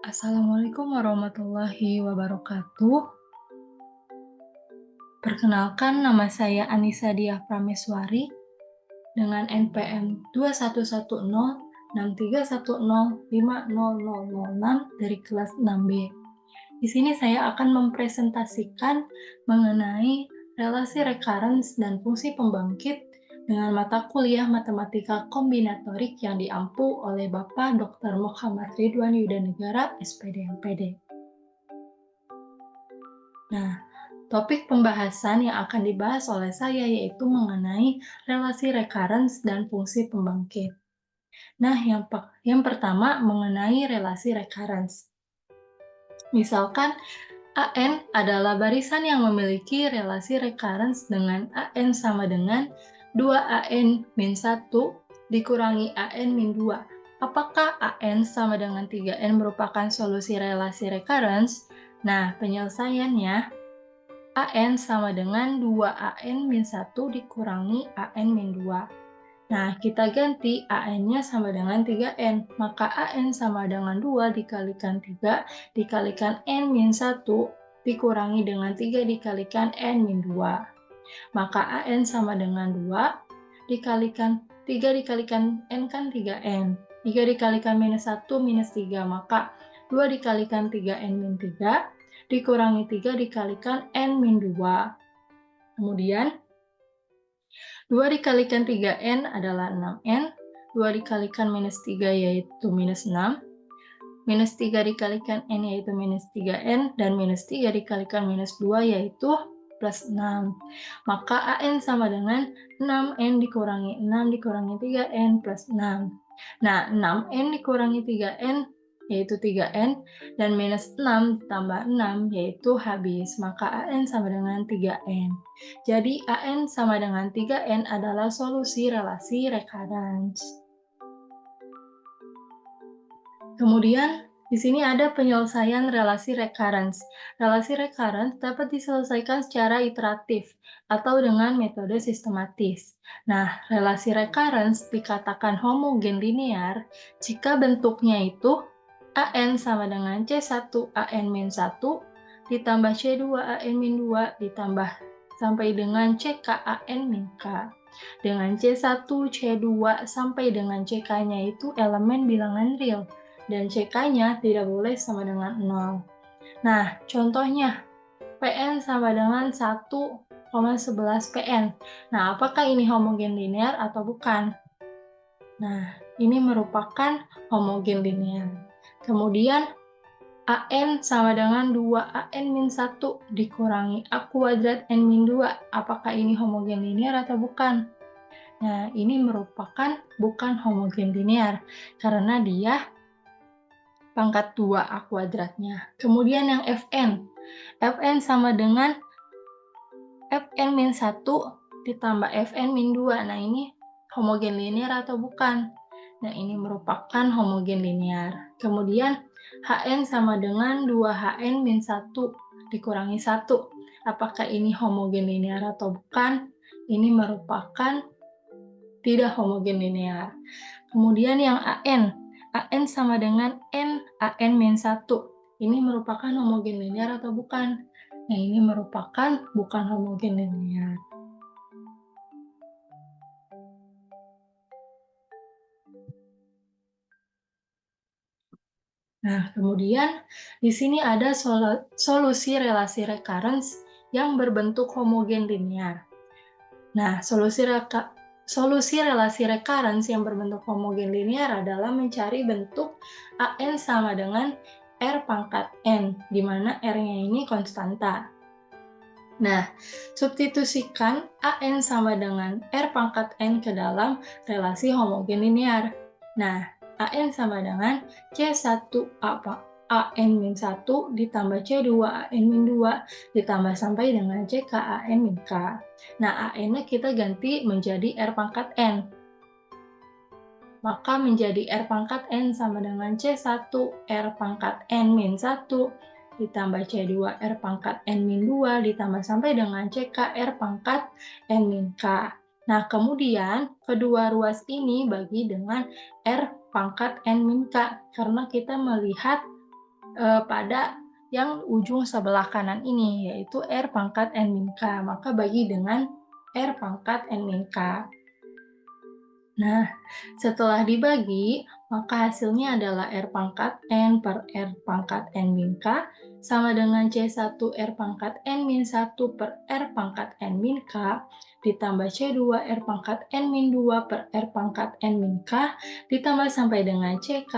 Assalamualaikum warahmatullahi wabarakatuh. Perkenalkan, nama saya Anissa Diah Prameswari dengan NPM 211063105006 dari kelas 6B. Di sini saya akan mempresentasikan mengenai relasi recurrence dan fungsi pembangkit dengan mata kuliah matematika kombinatorik yang diampu oleh Bapak Dr. Muhammad Ridwan Yudanegara, SPD MPD. Nah, topik pembahasan yang akan dibahas oleh saya yaitu mengenai relasi recurrence dan fungsi pembangkit. Nah, yang pertama mengenai relasi recurrence. Misalkan AN adalah barisan yang memiliki relasi recurrence dengan AN sama dengan 2AN min 1 dikurangi AN min 2. Apakah AN sama dengan 3N merupakan solusi relasi recurrence? Nah, penyelesaiannya AN sama dengan 2AN min 1 dikurangi AN min 2. Nah, kita ganti AN-nya sama dengan 3N. Maka AN sama dengan 2 dikalikan 3 dikalikan N min 1 dikurangi dengan 3 dikalikan N min 2. Maka AN sama dengan 2 dikalikan 3 dikalikan N kan 3N. 3 dikalikan minus 1 minus 3. Maka 2 dikalikan 3N min 3 dikurangi 3 dikalikan N min 2. Kemudian 2 dikalikan 3N adalah 6N, 2 dikalikan minus 3 yaitu minus 6, minus 3 dikalikan N yaitu minus 3N, dan minus 3 dikalikan minus 2 yaitu plus 6. Maka AN sama dengan 6N dikurangi 6 dikurangi 3N plus 6. Nah, 6N dikurangi 3N yaitu 3N, dan minus 6 tambah 6 yaitu habis. Maka AN sama dengan 3N. Jadi AN sama dengan 3N adalah solusi relasi recurrence. Kemudian, di sini ada penyelesaian relasi recurrence. Relasi recurrence dapat diselesaikan secara iteratif atau dengan metode sistematis. Nah, relasi recurrence dikatakan homogen linear jika bentuknya itu AN sama dengan C1 AN min 1 ditambah C2 AN min 2 ditambah sampai dengan CK AN min K. Dengan C1, C2 sampai dengan CK-nya itu elemen bilangan real dan CK-nya tidak boleh sama dengan 0. Nah, contohnya PN sama dengan 1,11 PN. Nah, apakah ini homogen linear atau bukan? Nah, ini merupakan homogen linear. Kemudian AN sama dengan 2AN min 1 dikurangi A kuadrat N min 2. Apakah ini homogen linear atau bukan? Nah, ini merupakan bukan homogen linear karena dia pangkat 2 A kuadratnya. Kemudian yang Fn. Fn sama dengan Fn min 1 ditambah Fn min 2. Nah, ini homogen linear atau bukan? Nah, ini merupakan homogen linear. Kemudian Hn sama dengan 2Hn min 1 dikurangi 1. Apakah ini homogen linear atau bukan? Ini merupakan tidak homogen linear. Kemudian yang An. An sama dengan N An min 1. Ini merupakan homogen linear atau bukan? Nah, ini merupakan bukan homogen linear. Nah, kemudian di sini ada solusi relasi recurrence yang berbentuk homogen linear. Nah, solusi relasi recurrence yang berbentuk homogen linear adalah mencari bentuk AN sama dengan R pangkat N, di mana R-nya ini konstanta. Nah, substitusikan AN sama dengan R pangkat N ke dalam relasi homogen linear. Nah, AN sama dengan C1 AN min 1 ditambah C2 AN min 2 ditambah sampai dengan CK AN min K. Nah, AN-nya kita ganti menjadi R pangkat N. Maka menjadi R pangkat N sama dengan C1 R pangkat N min 1 ditambah C2 R pangkat N min 2 ditambah sampai dengan CK R pangkat N min K. Nah, kemudian kedua ruas ini bagi dengan R pangkat N min K karena kita melihat pada yang ujung sebelah kanan ini, yaitu R pangkat N min K. Maka bagi dengan R pangkat N min K. Nah, setelah dibagi, maka hasilnya adalah R pangkat N per R pangkat N min K sama dengan C1 R pangkat N min 1 per R pangkat N min K ditambah C2 R pangkat N min 2 per R pangkat N min K ditambah sampai dengan CK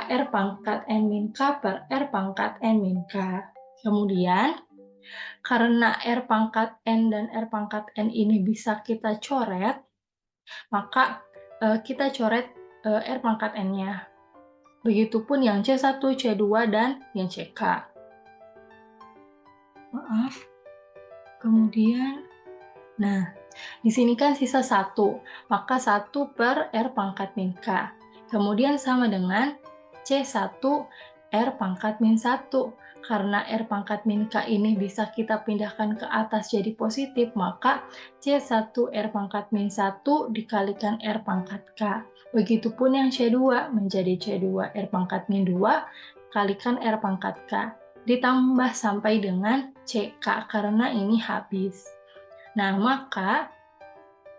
R pangkat N min K per R pangkat N min K. Kemudian, karena R pangkat N dan R pangkat N ini bisa kita coret, maka kita coret R pangkat N-nya. Begitupun yang C1, C2, dan yang CK. Maaf. Kemudian, nah, di sini kan sisa 1, maka 1 per R pangkat min K. Kemudian sama dengan C1 R pangkat min 1. Karena R pangkat min K ini bisa kita pindahkan ke atas jadi positif, maka C1 R pangkat min 1 dikalikan R pangkat K. Begitupun yang C2 menjadi C2 R pangkat min 2 kalikan R pangkat K. Ditambah sampai dengan CK karena ini habis. Nah, maka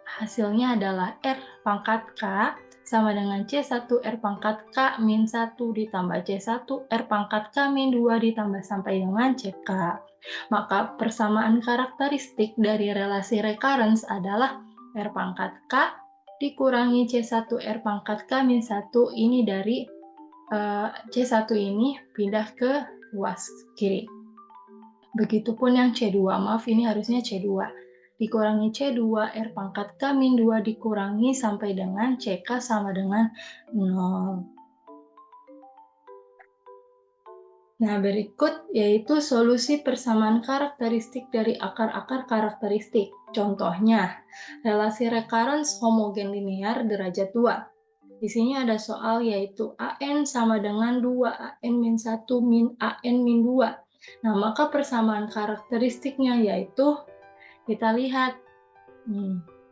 hasilnya adalah R pangkat K sama dengan C1 R pangkat K min 1 ditambah C1 R pangkat K min 2 ditambah sampai dengan CK. Maka persamaan karakteristik dari relasi recurrence adalah R pangkat K dikurangi C1 R pangkat K min 1 ini dari C1 ini pindah ke ruas kiri. Begitupun yang C2, maaf ini harusnya C2. Dikurangi C2 R pangkat K min 2 dikurangi sampai dengan CK sama dengan 0. Nah, berikut yaitu solusi persamaan karakteristik dari akar-akar karakteristik. Contohnya, relasi recurrence homogen linear derajat 2. Di sini ada soal yaitu AN sama dengan 2 AN min 1 min AN min 2. Nah, maka persamaan karakteristiknya yaitu kita lihat,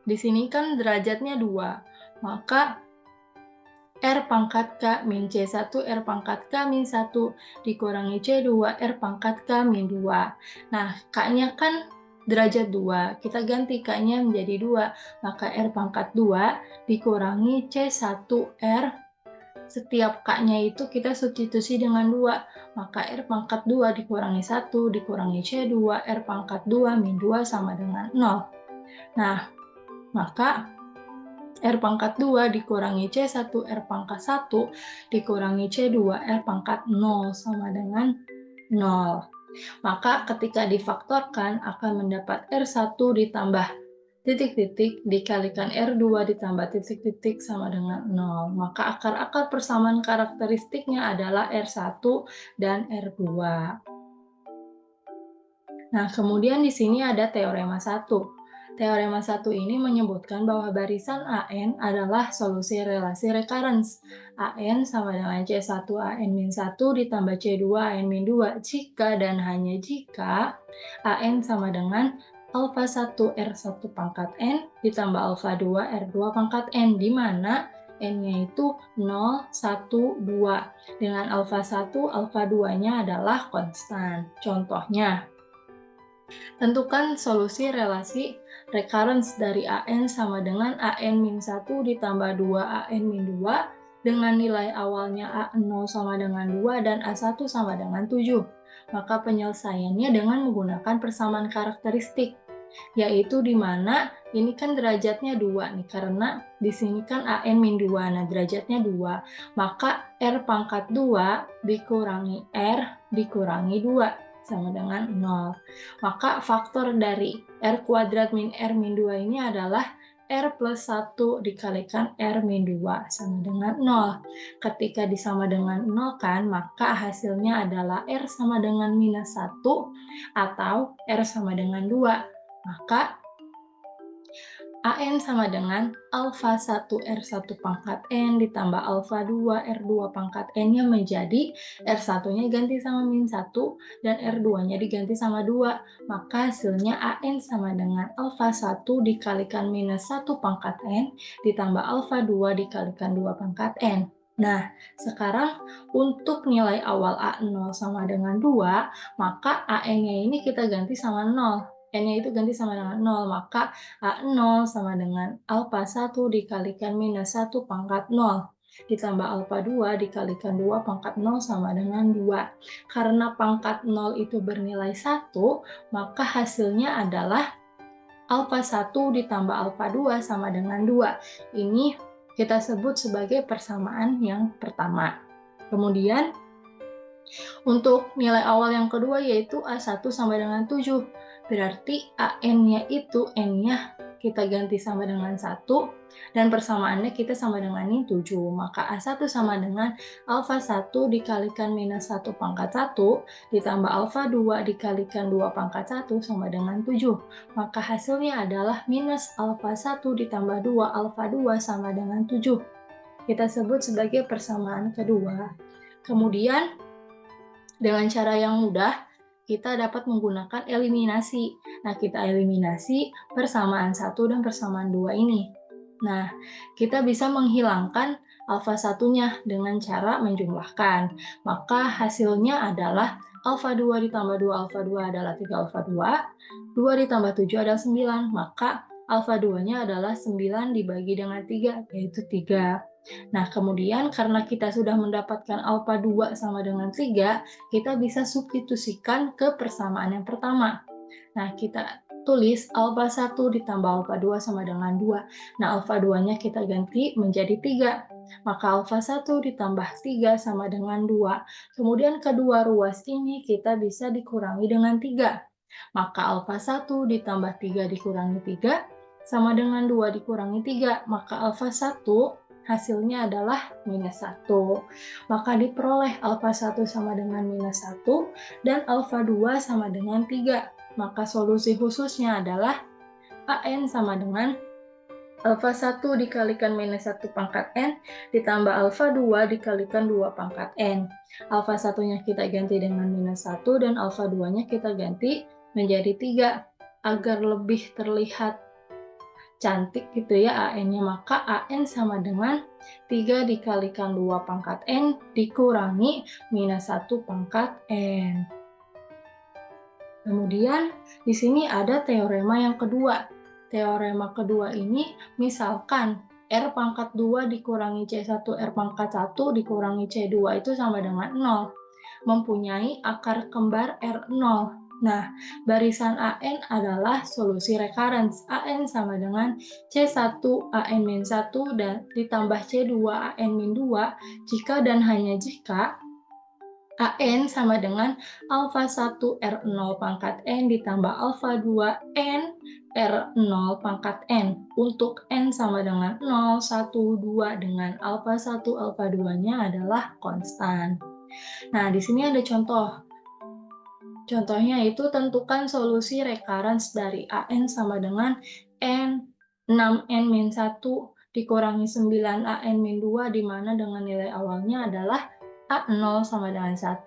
di sini kan derajatnya 2, maka R pangkat K min C1 R pangkat K min 1 dikurangi C2 R pangkat K min 2. Nah, K-nya kan derajat 2, kita ganti K-nya menjadi 2, maka R pangkat 2 dikurangi C1 R, setiap K-nya itu kita substitusi dengan 2, maka R pangkat 2 dikurangi 1 dikurangi C2 R pangkat 2 min 2 sama dengan 0. Nah, maka R pangkat 2 dikurangi C1 R pangkat 1 dikurangi C2 R pangkat 0 sama dengan 0. Maka ketika difaktorkan akan mendapat R1 ditambah titik-titik dikalikan R2 ditambah titik-titik sama dengan 0. Maka akar-akar persamaan karakteristiknya adalah R1 dan R2. Nah, kemudian di sini ada teorema 1. Teorema 1 ini menyebutkan bahwa barisan AN adalah solusi relasi recurrence. AN sama dengan C1 AN-1 ditambah C2 AN-2 jika dan hanya jika AN sama dengan alfa 1 R1 pangkat N ditambah alfa 2 R2 pangkat N, di mana N-nya itu 0, 1, 2. Dengan alfa 1, alfa 2-nya adalah konstan. Contohnya, tentukan solusi relasi recurrence dari AN sama dengan AN-1 ditambah 2 AN-2 dengan nilai awalnya A0 sama dengan 2 dan A1 sama dengan 7. Maka penyelesaiannya dengan menggunakan persamaan karakteristik, yaitu di mana ini kan derajatnya 2 nih, karena di sini kan AN-2, nah derajatnya 2, maka R pangkat 2 dikurangi R dikurangi 2 sama dengan 0. Maka faktor dari R kuadrat min R min 2 ini adalah R plus 1 dikalikan R min 2 sama dengan 0. Ketika disama dengan 0 kan, maka hasilnya adalah R sama dengan minus 1 atau R sama dengan 2. Maka AN sama dengan alfa 1 R1 pangkat N ditambah alfa 2 R2 pangkat N-nya menjadi R1-nya ganti sama min 1 dan R2-nya diganti sama 2. Maka hasilnya AN sama dengan alfa 1 dikalikan minus 1 pangkat N ditambah alfa 2 dikalikan 2 pangkat N. Nah, sekarang untuk nilai awal A0 sama dengan 2, maka AN-nya ini kita ganti sama 0. N-nya itu ganti sama dengan 0, maka A0 sama dengan alfa 1 dikalikan minus 1 pangkat 0. Ditambah alfa 2 dikalikan 2 pangkat 0 sama dengan 2. Karena pangkat 0 itu bernilai 1, maka hasilnya adalah alfa 1 ditambah alfa 2 sama dengan 2. Ini kita sebut sebagai persamaan yang pertama. Kemudian, untuk nilai awal yang kedua yaitu A1 sama dengan 7. Berarti AN-nya itu N-nya kita ganti sama dengan 1 dan persamaannya kita sama dengan ini 7. Maka A1 sama dengan alfa 1 dikalikan minus 1 pangkat 1 ditambah alfa 2 dikalikan 2 pangkat 1 sama dengan 7. Maka hasilnya adalah minus alfa 1 ditambah 2 alfa 2 sama dengan 7. Kita sebut sebagai persamaan kedua. Kemudian, dengan cara yang mudah, kita dapat menggunakan eliminasi. Nah, kita eliminasi persamaan 1 dan persamaan 2 ini. Nah, kita bisa menghilangkan alfa satunya dengan cara menjumlahkan. Maka hasilnya adalah alfa 2 ditambah 2 alfa 2 adalah 3 alfa 2, 2 ditambah 7 adalah 9, maka alfa 2-nya adalah 9 dibagi dengan 3, yaitu 3. Nah, kemudian karena kita sudah mendapatkan alfa 2 sama dengan 3, kita bisa substitusikan ke persamaan yang pertama. Nah, kita tulis alfa 1 ditambah alfa 2 sama dengan 2. Nah, alfa 2-nya kita ganti menjadi 3. Maka alfa 1 ditambah 3 sama dengan 2. Kemudian kedua ruas ini kita bisa dikurangi dengan 3. Maka alfa 1 ditambah 3 dikurangi 3 sama dengan 2 dikurangi 3. Maka alfa 1 hasilnya adalah minus 1. Maka diperoleh alfa 1 sama dengan minus 1 dan alfa 2 sama dengan 3. Maka solusi khususnya adalah AN sama dengan alfa 1 dikalikan minus 1 pangkat N ditambah alfa 2 dikalikan 2 pangkat N. Alfa 1-nya kita ganti dengan minus 1 dan alfa 2-nya kita ganti menjadi 3 agar lebih terlihat cantik gitu ya AN-nya, maka AN sama dengan 3 dikalikan 2 pangkat N dikurangi minus 1 pangkat N. Kemudian di sini ada teorema yang kedua. Teorema kedua ini misalkan R pangkat 2 dikurangi C1 R pangkat 1 dikurangi C2 itu sama dengan 0. Mempunyai akar kembar R0. Nah, barisan AN adalah solusi recurrence. AN sama dengan C1 AN-1 dan ditambah C2 AN-2 jika dan hanya jika AN sama dengan alfa 1 R0 pangkat N ditambah alfa 2 N R0 pangkat N. Untuk N sama dengan 0, 1, 2 dengan alfa 1, alfa 2-nya adalah konstan. Nah, di sini ada contoh. Contohnya itu tentukan solusi recurrence dari AN sama dengan N 6N-1 dikurangi 9AN-2 di mana dengan nilai awalnya adalah A0 sama dengan 1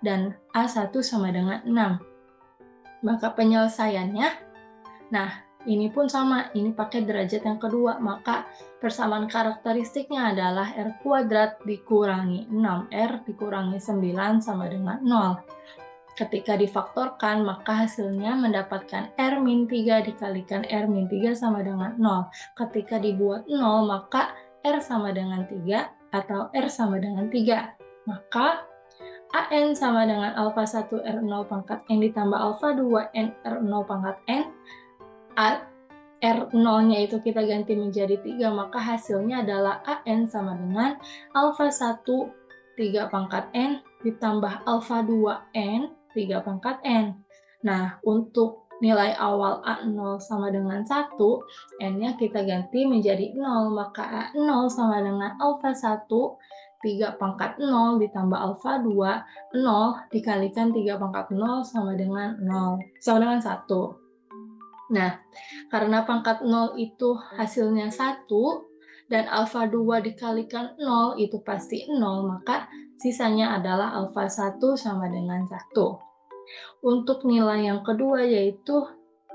dan A1 sama dengan 6. Maka penyelesaiannya, nah ini pun sama, ini pakai derajat yang kedua, maka persamaan karakteristiknya adalah R kuadrat dikurangi 6R dikurangi 9 sama dengan 0. Ketika difaktorkan, maka hasilnya mendapatkan R-3 dikalikan R-3 sama dengan 0. Ketika dibuat 0, maka R sama dengan 3 atau R sama dengan 3. Maka AN sama dengan alfa 1 R0 pangkat N ditambah alfa 2 N R0 pangkat N. R0-nya itu kita ganti menjadi 3, maka hasilnya adalah AN sama dengan alfa 1 3 pangkat N ditambah alfa 2 N 3 pangkat N. Nah, untuk nilai awal A0 sama dengan 1, N-nya kita ganti menjadi 0, maka A0 sama dengan alfa 1, 3 pangkat 0 ditambah alfa 2, 0 dikalikan 3 pangkat 0 sama dengan 0, sama dengan 1. Nah, karena pangkat 0 itu hasilnya 1, dan alfa 2 dikalikan 0 itu pasti 0, maka sisanya adalah alfa 1 sama dengan 1. Untuk nilai yang kedua yaitu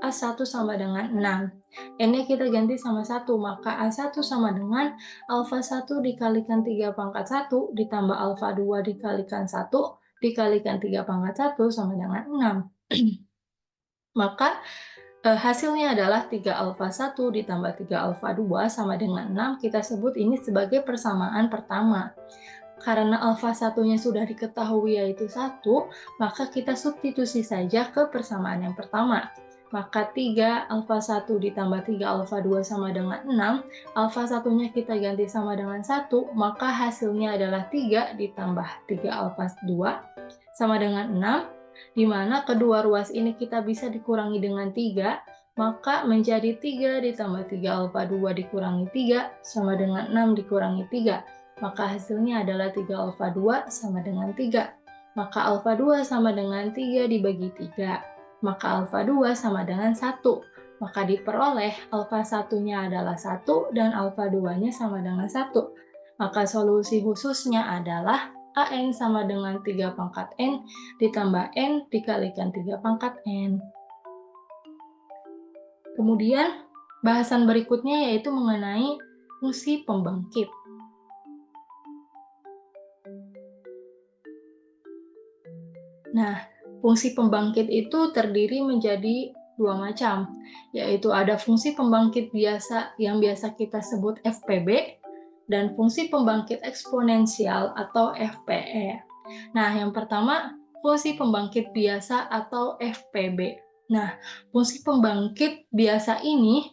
A1 sama dengan 6. N-nya kita ganti sama 1, maka A1 sama dengan alfa 1 dikalikan 3 pangkat 1 ditambah alfa 2 dikalikan 1 dikalikan 3 pangkat 1 sama dengan 6. Maka hasilnya adalah 3 alfa 1 ditambah 3 alfa 2 sama dengan 6. Kita sebut ini sebagai persamaan pertama. Karena alfa satunya sudah diketahui yaitu 1, maka kita substitusi saja ke persamaan yang pertama. Maka 3 alfa 1 ditambah 3 alfa 2 sama dengan 6, alfa satunya kita ganti sama dengan 1, maka hasilnya adalah 3 ditambah 3 alfa 2 sama dengan 6, di mana kedua ruas ini kita bisa dikurangi dengan 3, maka menjadi 3 ditambah 3 alfa 2 dikurangi 3 sama dengan 6 dikurangi 3. Maka hasilnya adalah 3 alfa 2 sama dengan 3. Maka alfa 2 sama dengan 3 dibagi 3. Maka alfa 2 sama dengan 1. Maka diperoleh alfa 1-nya adalah 1 dan alfa 2-nya sama dengan 1. Maka solusi khususnya adalah AN sama dengan 3 pangkat N ditambah N dikalikan 3 pangkat N. Kemudian, bahasan berikutnya yaitu mengenai fungsi pembangkit. Nah, fungsi pembangkit itu terdiri menjadi dua macam, yaitu ada fungsi pembangkit biasa yang biasa kita sebut FPB, dan fungsi pembangkit eksponensial atau FPE. Nah, yang pertama, fungsi pembangkit biasa atau FPB. Nah, fungsi pembangkit biasa ini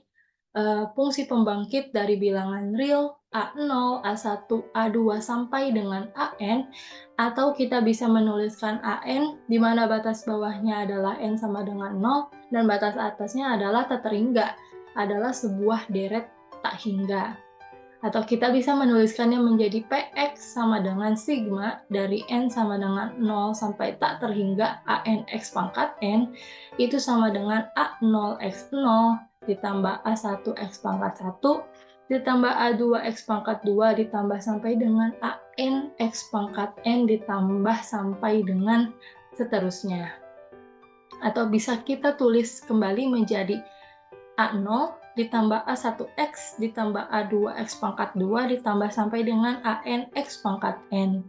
fungsi pembangkit dari bilangan real A0, A1, A2 sampai dengan AN, atau kita bisa menuliskan AN di mana batas bawahnya adalah N sama dengan 0 dan batas atasnya adalah tak terhingga, adalah sebuah deret tak hingga. Atau kita bisa menuliskannya menjadi PX sama dengan sigma dari N sama dengan 0 sampai tak terhingga ANX pangkat N, itu sama dengan A0X0 ditambah A1X pangkat 1 ditambah A2X pangkat 2 ditambah sampai dengan ANX pangkat N ditambah sampai dengan seterusnya. Atau bisa kita tulis kembali menjadi A0 ditambah A1X ditambah A2X pangkat 2 ditambah sampai dengan ANX pangkat N,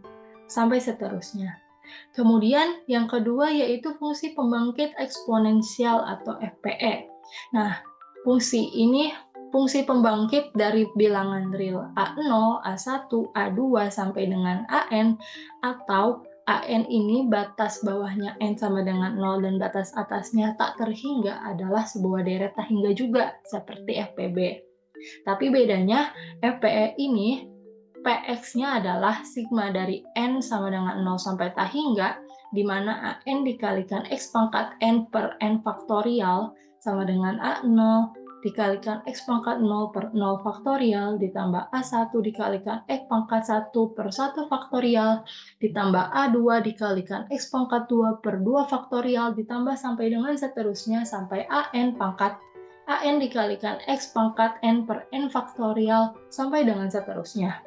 sampai seterusnya. Kemudian yang kedua yaitu fungsi pembangkit eksponensial atau FPE. Nah, fungsi pembangkit dari bilangan real A0, A1, A2 sampai dengan AN, atau AN ini batas bawahnya N sama dengan 0 dan batas atasnya tak terhingga adalah sebuah deret tak hingga juga, seperti FPB. Tapi bedanya, FPE ini PX-nya adalah sigma dari N sama dengan 0 sampai tak hingga, di mana AN dikalikan X pangkat N per N faktorial sama dengan A0 dikalikan X pangkat 0 per 0 faktorial ditambah A1 dikalikan X pangkat 1 per 1 faktorial ditambah A2 dikalikan X pangkat 2 per 2 faktorial ditambah sampai dengan seterusnya sampai AN pangkat AN dikalikan X pangkat N per N faktorial sampai dengan seterusnya.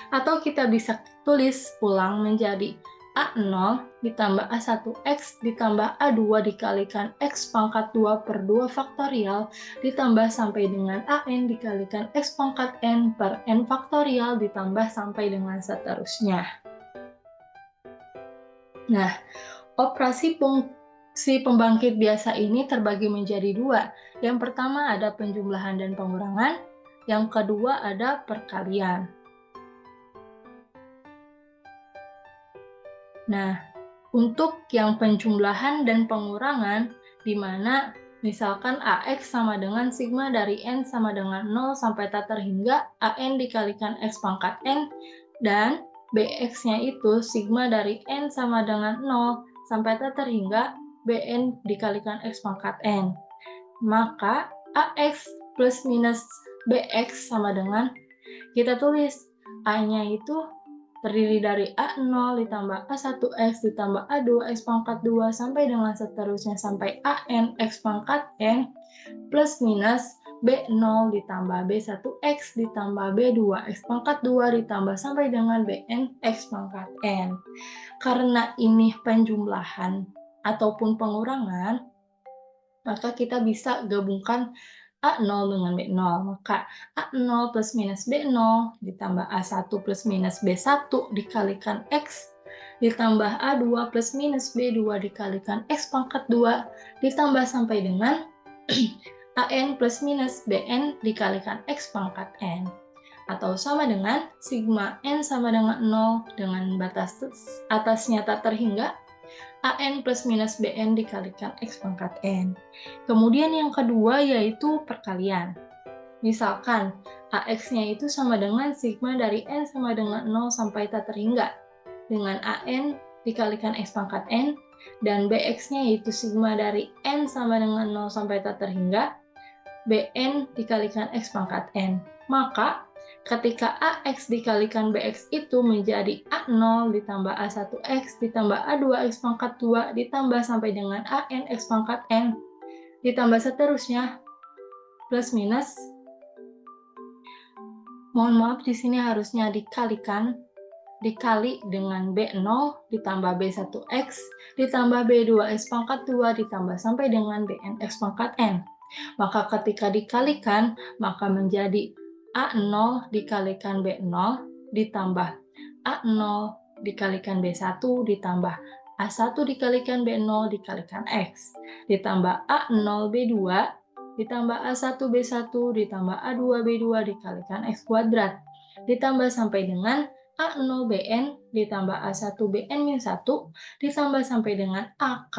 Atau kita bisa tulis ulang menjadi A0 ditambah A1X ditambah A2 dikalikan X pangkat 2 per 2 faktorial ditambah sampai dengan AN dikalikan X pangkat N per N faktorial ditambah sampai dengan seterusnya. Nah, operasi fungsi pembangkit biasa ini terbagi menjadi dua. Yang pertama ada penjumlahan dan pengurangan, yang kedua ada perkalian. Nah, untuk yang penjumlahan dan pengurangan, di mana misalkan AX sama dengan sigma dari N sama dengan 0 sampai tak terhingga AN dikalikan X pangkat N, dan BX-nya itu sigma dari N sama dengan 0 sampai tak terhingga BN dikalikan X pangkat N. Maka AX plus minus BX sama dengan, kita tulis A-nya itu terdiri dari A0 ditambah A1X ditambah A2X pangkat 2 sampai dengan seterusnya sampai AN X pangkat N plus minus B0 ditambah B1X ditambah B2X pangkat 2 ditambah sampai dengan Bn X pangkat N. Karena ini penjumlahan ataupun pengurangan, maka kita bisa gabungkan A0 dengan B0. Maka A0 plus minus B0 ditambah A1 plus minus B1 dikalikan X ditambah A2 plus minus B2 dikalikan X pangkat 2 ditambah sampai dengan AN plus minus BN dikalikan X pangkat N. Atau sama dengan sigma N sama dengan 0 dengan batas atasnya tak terhingga AN plus minus BN dikalikan X pangkat N. Kemudian yang kedua yaitu perkalian. Misalkan AX-nya itu sama dengan sigma dari N sama dengan 0 sampai tak terhingga dengan AN dikalikan X pangkat N dan BX-nya yaitu sigma dari N sama dengan 0 sampai tak terhingga Bn dikalikan X pangkat N. Maka ketika AX dikalikan BX itu menjadi A0 ditambah A1X ditambah A2X pangkat 2 ditambah sampai dengan AN X pangkat N ditambah seterusnya plus minus. Mohon maaf di sini harusnya dikali dengan B0 ditambah B1X ditambah B2X pangkat 2 ditambah sampai dengan Bn X pangkat N. Maka ketika dikalikan, maka menjadi A0 dikalikan B0 ditambah A0 dikalikan B1 ditambah A1 dikalikan B0 dikalikan X ditambah A0 B2 ditambah A1 B1 ditambah A2 B2 dikalikan X kuadrat ditambah sampai dengan A0 BN ditambah A1 BN min 1 ditambah sampai dengan AK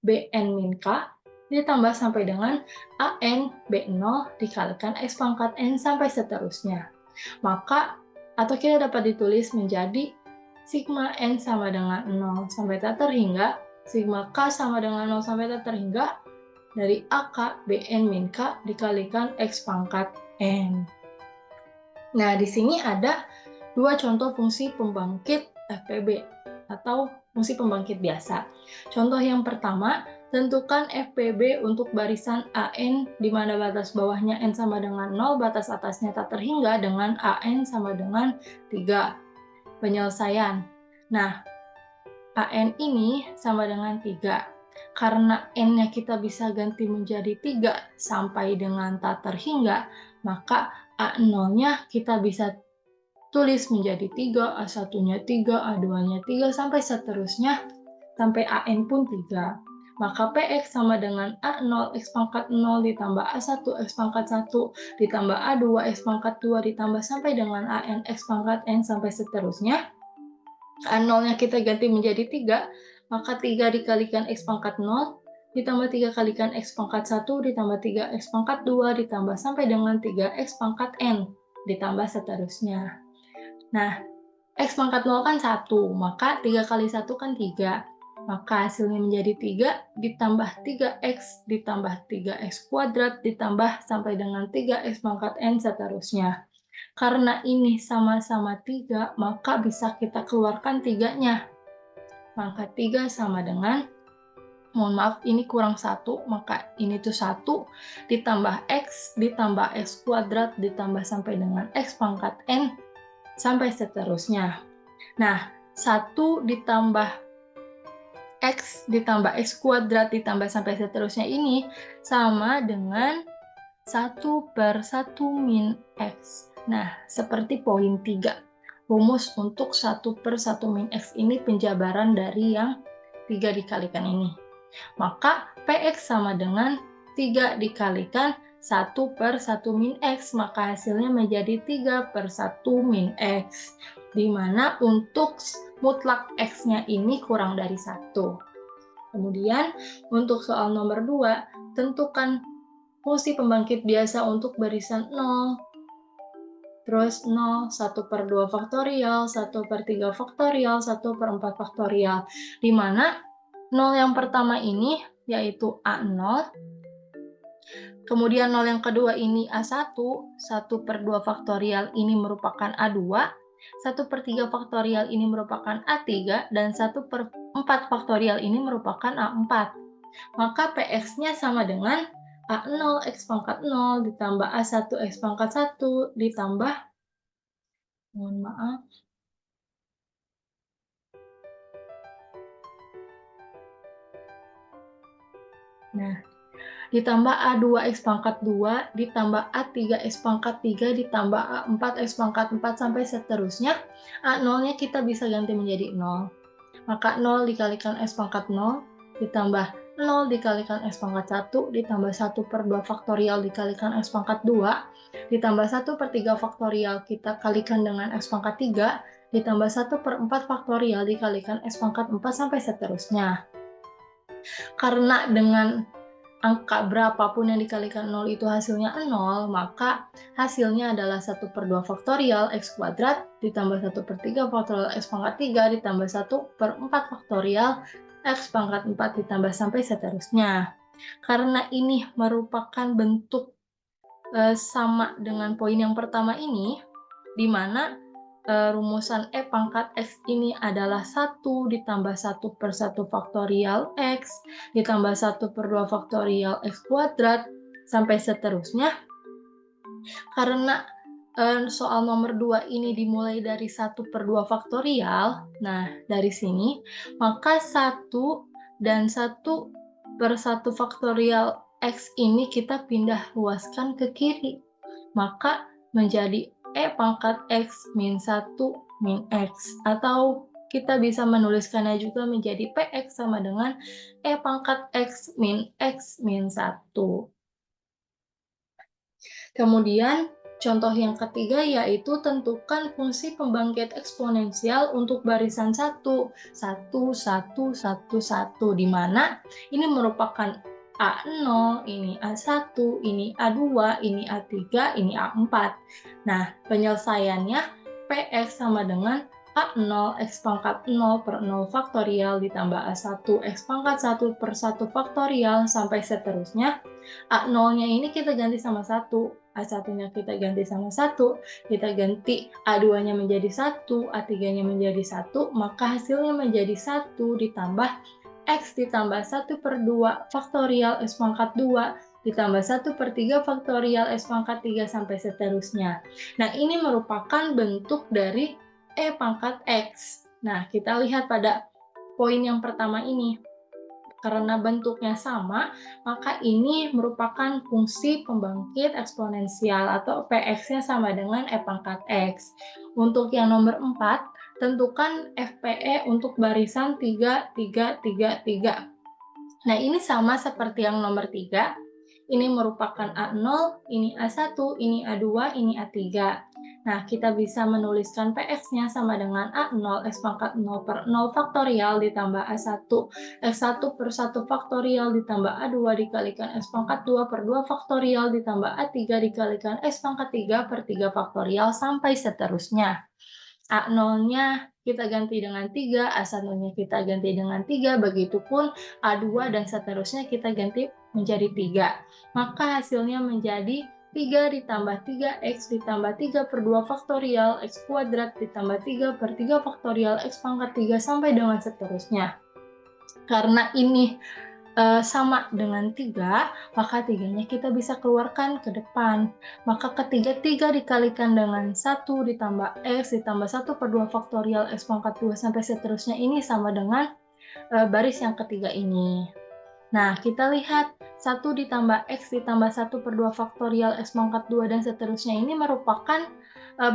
BN min K ditambah sampai dengan AN B0 dikalikan X pangkat N sampai seterusnya. Maka, atau kita dapat ditulis menjadi sigma N sama dengan 0 sampai tak terhingga, sigma K sama dengan 0 sampai tak terhingga, dari AK BN min K dikalikan X pangkat N. Nah, di sini ada dua contoh fungsi pembangkit FPB atau fungsi pembangkit biasa. Contoh yang pertama, tentukan FPB untuk barisan AN di mana batas bawahnya N sama dengan 0, batas atasnya tak terhingga dengan AN sama dengan 3. Penyelesaian. Nah, AN ini sama dengan 3. Karena N-nya kita bisa ganti menjadi 3 sampai dengan tak terhingga, maka A0-nya kita bisa tulis menjadi 3, A1-nya 3, A2-nya 3, sampai seterusnya, sampai AN pun 3. Maka PX sama dengan A0 X pangkat 0 ditambah A1 X pangkat 1 ditambah A2 X pangkat 2 ditambah sampai dengan AN X pangkat N sampai seterusnya. A0-nya kita ganti menjadi 3, maka 3 dikalikan X pangkat 0 ditambah 3 kalikan X pangkat 1 ditambah 3 X pangkat 2 ditambah sampai dengan 3 X pangkat N ditambah seterusnya. Nah, X pangkat 0 kan 1, maka 3 kali 1 kan 3. Maka hasilnya menjadi 3 ditambah 3X ditambah 3X kuadrat ditambah sampai dengan 3X pangkat N seterusnya. Karena ini sama-sama 3, maka bisa kita keluarkan 3-nya. Maka 3 sama dengan, mohon maaf ini kurang 1, maka ini tuh 1 ditambah X ditambah X kuadrat ditambah sampai dengan X pangkat N sampai seterusnya. Nah, 1 ditambah X ditambah X kuadrat ditambah sampai seterusnya ini sama dengan 1 per 1 min X. Nah, seperti poin 3. Rumus untuk 1 per 1 min X ini penjabaran dari yang 3 dikalikan ini. Maka PX sama dengan 3 dikalikan 1 per 1 min X. Maka hasilnya menjadi 3 per 1 min X. Di mana untuk mutlak X-nya ini kurang dari 1. Kemudian, untuk soal nomor 2, tentukan fungsi pembangkit biasa untuk barisan 0, terus 0, 1 per 2 faktorial, 1 per 3 faktorial, 1 per 4 faktorial. Di mana 0 yang pertama ini yaitu A0, kemudian 0 yang kedua ini A1, 1 per 2 faktorial ini merupakan A2, 1 per 3 faktorial ini merupakan A3, dan 1 per 4 faktorial ini merupakan A4. Maka PX-nya sama dengan A0 X pangkat 0 ditambah A1 X pangkat 1 ditambah, mohon maaf, nah, ditambah A2 X pangkat 2, ditambah A3 X pangkat 3, ditambah A4 X pangkat 4, sampai seterusnya. A0-nya kita bisa ganti menjadi 0. Maka 0 dikalikan X pangkat 0, ditambah 0 dikalikan X pangkat 1, ditambah 1/2 faktorial dikalikan X pangkat 2, ditambah 1/3 faktorial kita kalikan dengan X pangkat 3, ditambah 1/4 faktorial dikalikan X pangkat 4, sampai seterusnya. Karena dengan angka berapapun yang dikalikan 0 itu hasilnya 0, maka hasilnya adalah 1/2 faktorial X kuadrat ditambah 1/3 faktorial X pangkat 3 ditambah 1/4 faktorial X pangkat 4 ditambah sampai seterusnya. Karena ini merupakan bentuk sama dengan poin yang pertama ini, di mana rumusan E pangkat X ini adalah 1 ditambah 1/1 faktorial X, ditambah 1/2 faktorial X kuadrat, sampai seterusnya. Karena soal nomor 2 ini dimulai dari 1/2 faktorial, nah dari sini, maka 1 dan 1/1 faktorial X ini kita pindah luaskan ke kiri. Maka menjadi E pangkat X min 1 min X. Atau kita bisa menuliskannya juga menjadi PX sama dengan E pangkat X min 1. Kemudian, contoh yang ketiga yaitu tentukan fungsi pembangkit eksponensial untuk barisan 1, 1, 1, 1, 1, di mana ini merupakan A0, ini A1, ini A2, ini A3, ini A4. Nah, penyelesaiannya PX sama dengan A0 X pangkat 0 per 0 faktorial ditambah A1 X pangkat 1 per 1 faktorial sampai seterusnya. A0-nya ini kita ganti sama 1, A1-nya kita ganti sama 1, kita ganti A2-nya menjadi 1, A3-nya menjadi 1, maka hasilnya menjadi 1 ditambah X ditambah 1/2 faktorial X pangkat 2 ditambah 1/3 faktorial X pangkat 3 sampai seterusnya. Nah, ini merupakan bentuk dari E pangkat X. Nah, kita lihat pada poin yang pertama ini. Karena bentuknya sama, maka ini merupakan fungsi pembangkit eksponensial atau PX-nya sama dengan E pangkat X. Untuk yang nomor 4, tentukan FPE untuk barisan 3, 3, 3, 3. Nah, ini sama seperti yang nomor 3. Ini merupakan A0, ini A1, ini A2, ini A3. Nah, kita bisa menuliskan PX-nya sama dengan A0 X pangkat 0 per 0 faktorial ditambah A1 X1 per 1 faktorial ditambah A2 dikalikan X pangkat 2 per 2 faktorial ditambah A3 dikalikan X pangkat 3 per 3 faktorial sampai seterusnya. A0-nya kita ganti dengan 3, A1-nya kita ganti dengan 3, begitupun A2 dan seterusnya kita ganti menjadi 3. Maka hasilnya menjadi 3 ditambah 3X ditambah 3/2 faktorial X kuadrat ditambah 3/3 faktorial X pangkat 3 sampai dengan seterusnya. Karena ini sama dengan 3, maka 3-nya kita bisa keluarkan ke depan. Maka ketika 3 dikalikan dengan 1 ditambah X ditambah 1/2 faktorial X pangkat 2 sampai seterusnya ini sama dengan baris yang ketiga ini. Nah, kita lihat 1 ditambah X ditambah 1/2 faktorial X pangkat 2 dan seterusnya ini merupakan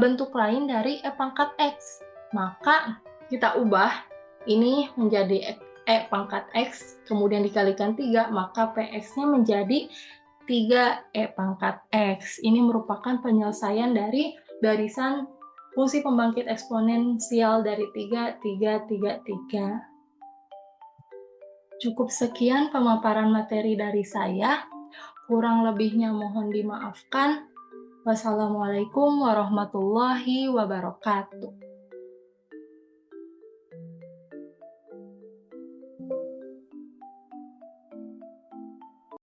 bentuk lain dari E pangkat X. Maka kita ubah ini menjadi E pangkat X, kemudian dikalikan 3, maka PX-nya menjadi 3 E pangkat X. Ini merupakan penyelesaian dari barisan fungsi pembangkit eksponensial dari 3, 3, 3, 3. Cukup sekian pemaparan materi dari saya. Kurang lebihnya mohon dimaafkan. Wassalamualaikum warahmatullahi wabarakatuh.